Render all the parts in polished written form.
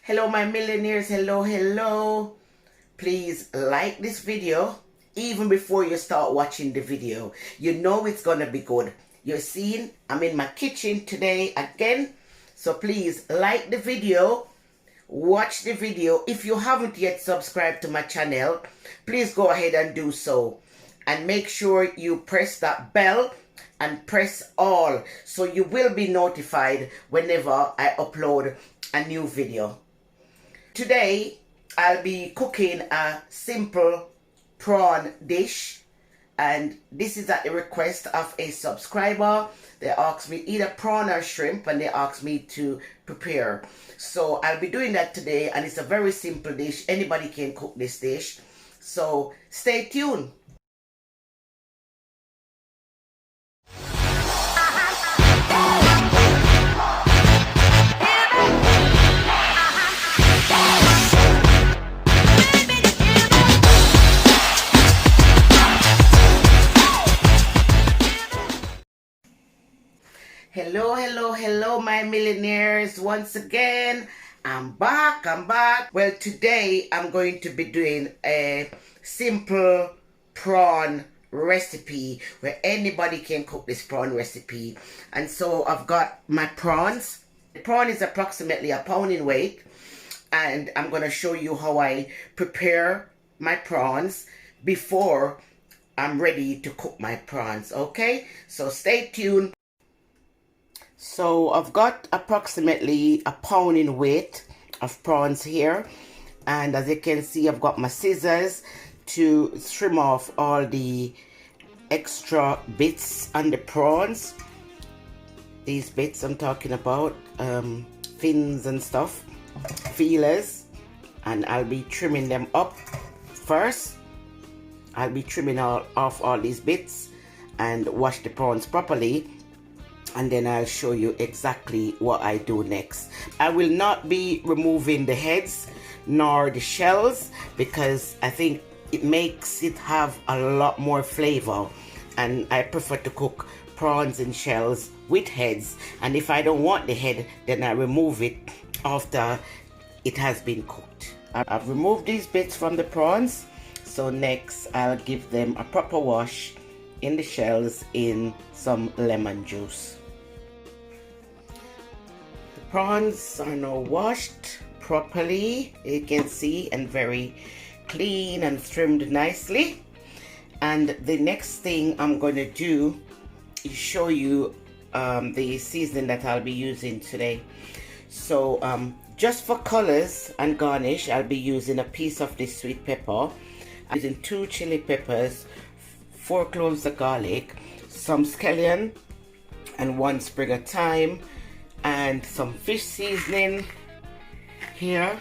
Hello my millionaires, hello. Please like this video even before you start watching the video. You know it's gonna be good. You're seeing I'm in my kitchen today again. So please like the video, watch the video. If you haven't yet subscribed to my channel, please go ahead and do so. And make sure you press that bell and press all so you will be notified whenever I upload a new video. Today I'll be cooking a simple prawn dish, and this is at the request of a subscriber. They asked me either prawn or shrimp, and they asked me to prepare. So I'll be doing that today, and it's a very simple dish. Anybody can cook this dish. So stay tuned. Hello my millionaires. Once again, I'm back. Well, today I'm going to be doing a simple prawn recipe where anybody can cook this prawn recipe. And so I've got my prawns. The prawn is approximately a pound in weight, and I'm going to show you how I prepare my prawns before I'm ready to cook my prawns. Okay, so stay tuned. So I've got approximately a pound in weight of prawns here, and as you can see, I've got my scissors to trim off all the extra bits on the prawns. These bits I'm talking about, fins and stuff, feelers, and I'll be trimming them up first. I'll be trimming off all these bits and wash the prawns properly, and then I'll show you exactly what I do next. I will not be removing the heads nor the shells because I think it makes it have a lot more flavor, and I prefer to cook prawns and shells with heads, and if I don't want the head, then I remove it after it has been cooked. I've removed these bits from the prawns, so next I'll give them a proper wash in the shells in some lemon juice. The prawns are now washed properly, you can see, and very clean and trimmed nicely. And the next thing I'm going to do is show you the seasoning that I'll be using today. So just for colors and garnish, I'll be using a piece of this sweet pepper. I'm using 2 chili peppers, 4 cloves of garlic, some scallion, and 1 sprig of thyme, and some fish seasoning here,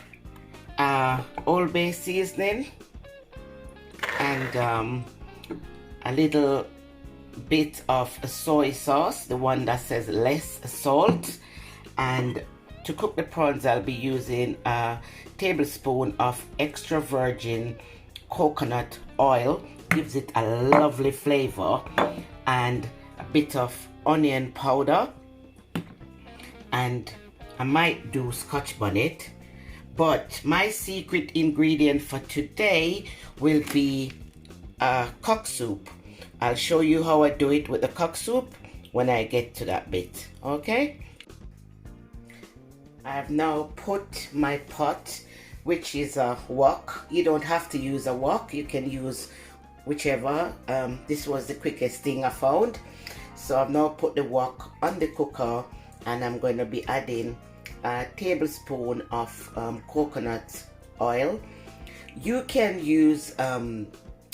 Old Bay seasoning, and a little bit of soy sauce, the one that says less salt. And to cook the prawns, I'll be using a tablespoon of extra virgin coconut oil. Gives it a lovely flavor, and a bit of onion powder, and I might do scotch bonnet, but my secret ingredient for today will be cock soup. I'll show you how I do it with the cock soup when I get to that bit. Okay, I have now put my pot, which is a wok. You don't have to use a wok, you can use whichever. This was the quickest thing I found. So I've now put the wok on the cooker, and I'm going to be adding a tablespoon of coconut oil. You can use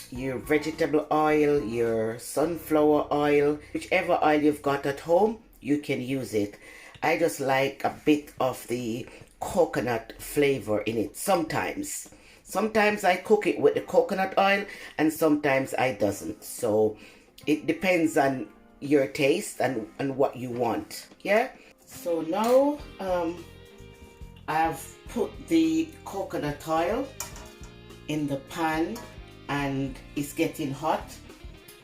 your vegetable oil, your sunflower oil, whichever oil you've got at home, you can use it. I just like a bit of the coconut flavor in it sometimes. Sometimes I cook it with the coconut oil, and sometimes I doesn't. So it depends on your taste and what you want. Yeah. So now I've put the coconut oil in the pan, and it's getting hot.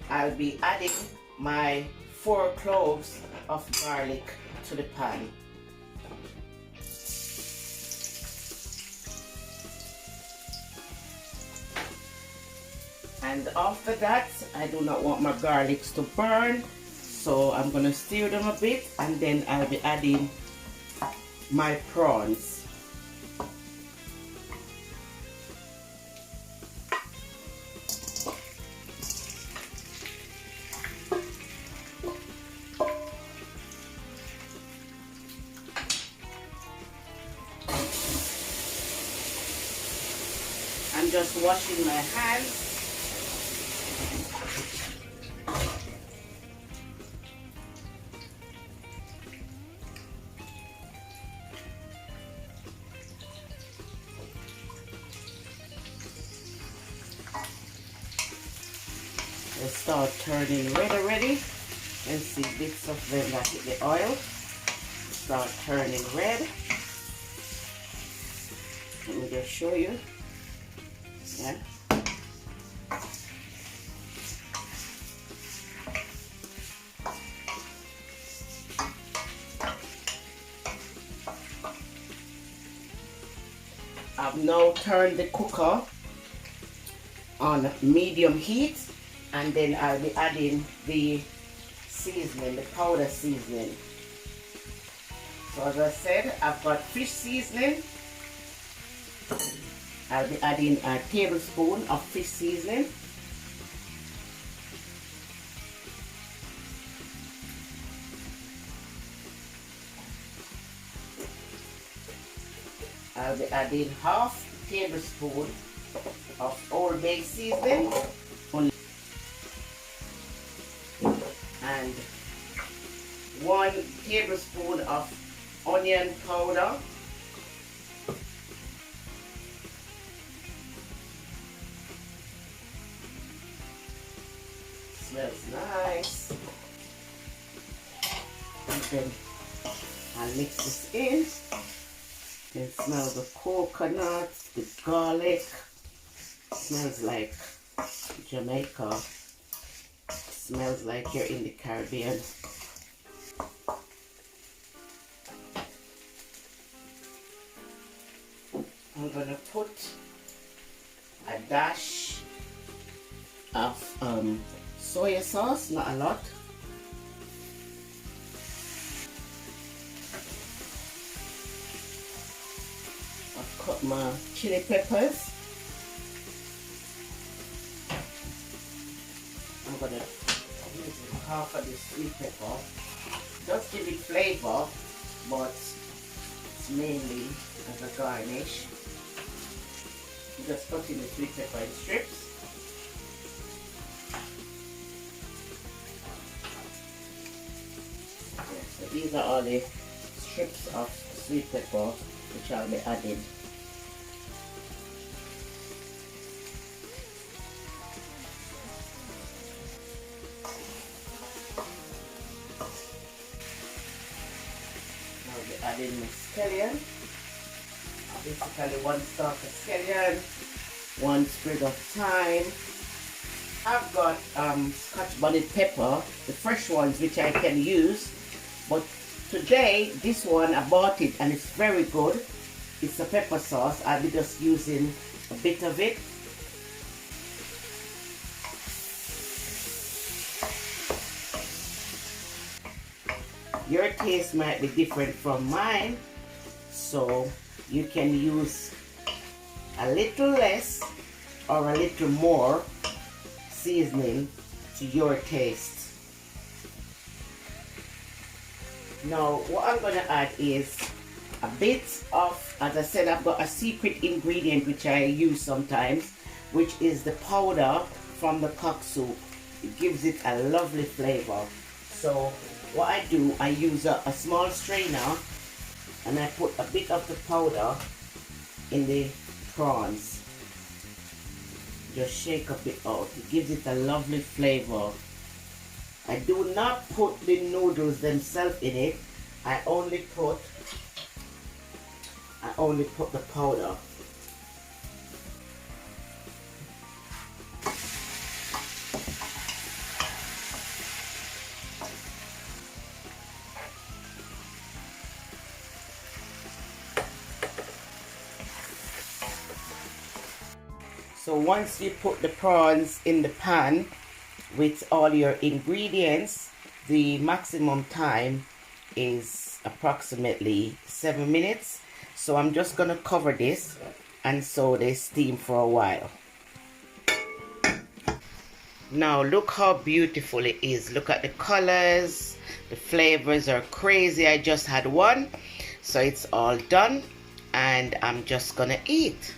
I'll be adding my 4 cloves of garlic to the pan. And after that, I do not want my garlics to burn, so I'm gonna stir them a bit, and then I'll be adding my prawns. I'm just washing my hands. They start turning red already. And see bits of them that hit the oil. Start turning red. Let me just show you. Yeah. I've now turned the cooker on medium heat, and then I'll be adding the seasoning, the powder seasoning. So as I said, I've got fish seasoning. I'll be adding a tablespoon of fish seasoning. I'll be adding half tablespoon of Old Bay seasoning. And 1 tablespoon of onion powder. Smells nice. And then I'll mix this in. You can smell the coconut, the garlic. Smells like Jamaica. Smells like you're in the Caribbean. I'm gonna put a dash of soy sauce, not a lot. I've cut my chili peppers. I'm gonna use half of this sweet pepper. Just give it flavor, but it's mainly as a garnish. Just cut in the sweet pepper in strips. Yeah, so these are all the strips of sweet pepper which I'll be adding. I'll be adding my scallion. Basically 1 stalk of scallion, 1 sprig of thyme. I've got Scotch bonnet pepper, the fresh ones which I can use, but today this one I bought it and it's very good. It's a pepper sauce. I'll be just using a bit of it. Your taste might be different from mine, so you can use a little less or a little more seasoning to your taste. Now what I'm going to add is a bit of, as I said, I've got a secret ingredient which I use sometimes, which is the powder from the cock soup. It gives it a lovely flavor. So what I do, I use a small strainer and I put a bit of the powder in the prawns. Just shake a bit out. It gives it a lovely flavor. I do not put the noodles themselves in it. I only put the powder. So once you put the prawns in the pan with all your ingredients, the maximum time is approximately 7 minutes. So I'm just gonna cover this and so they steam for a while. Now look how beautiful it is. Look at the colors, the flavors are crazy. I just had one, so it's all done and I'm just gonna eat.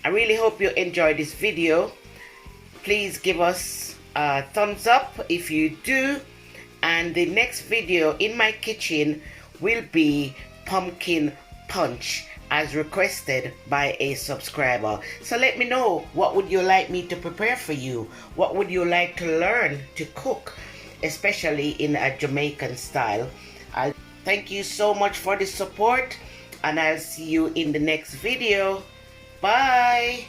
I really hope you enjoyed this video. Please give us a thumbs up if you do, and the next video in my kitchen will be pumpkin punch as requested by a subscriber. So let me know, what would you like me to prepare for you? What would you like to learn to cook, especially in a Jamaican style? I thank you so much for the support and I'll see you in the next video. Bye.